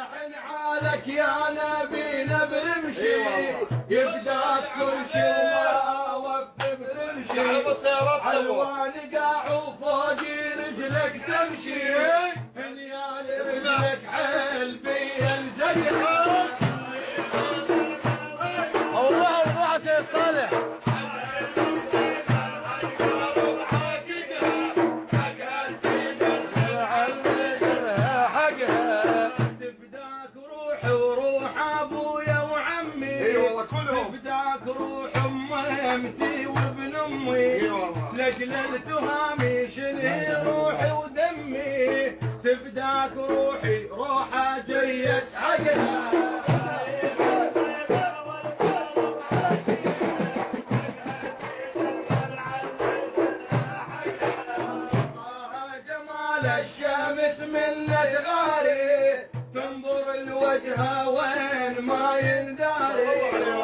حالك يا نبينا برمشي يفداك كل شي وما وفي برمشي علوان قاع وفوقي رجلك تمشي هنيال رجلك حلبي الزيها الله الله سيد صالح تفداك روح امتي وابن امي لاجل التهامي شني روحي ودمي تفداك روحي روحه جيس حقها جمال الشمس من الغاري تنظر الوجه وين ما ينداري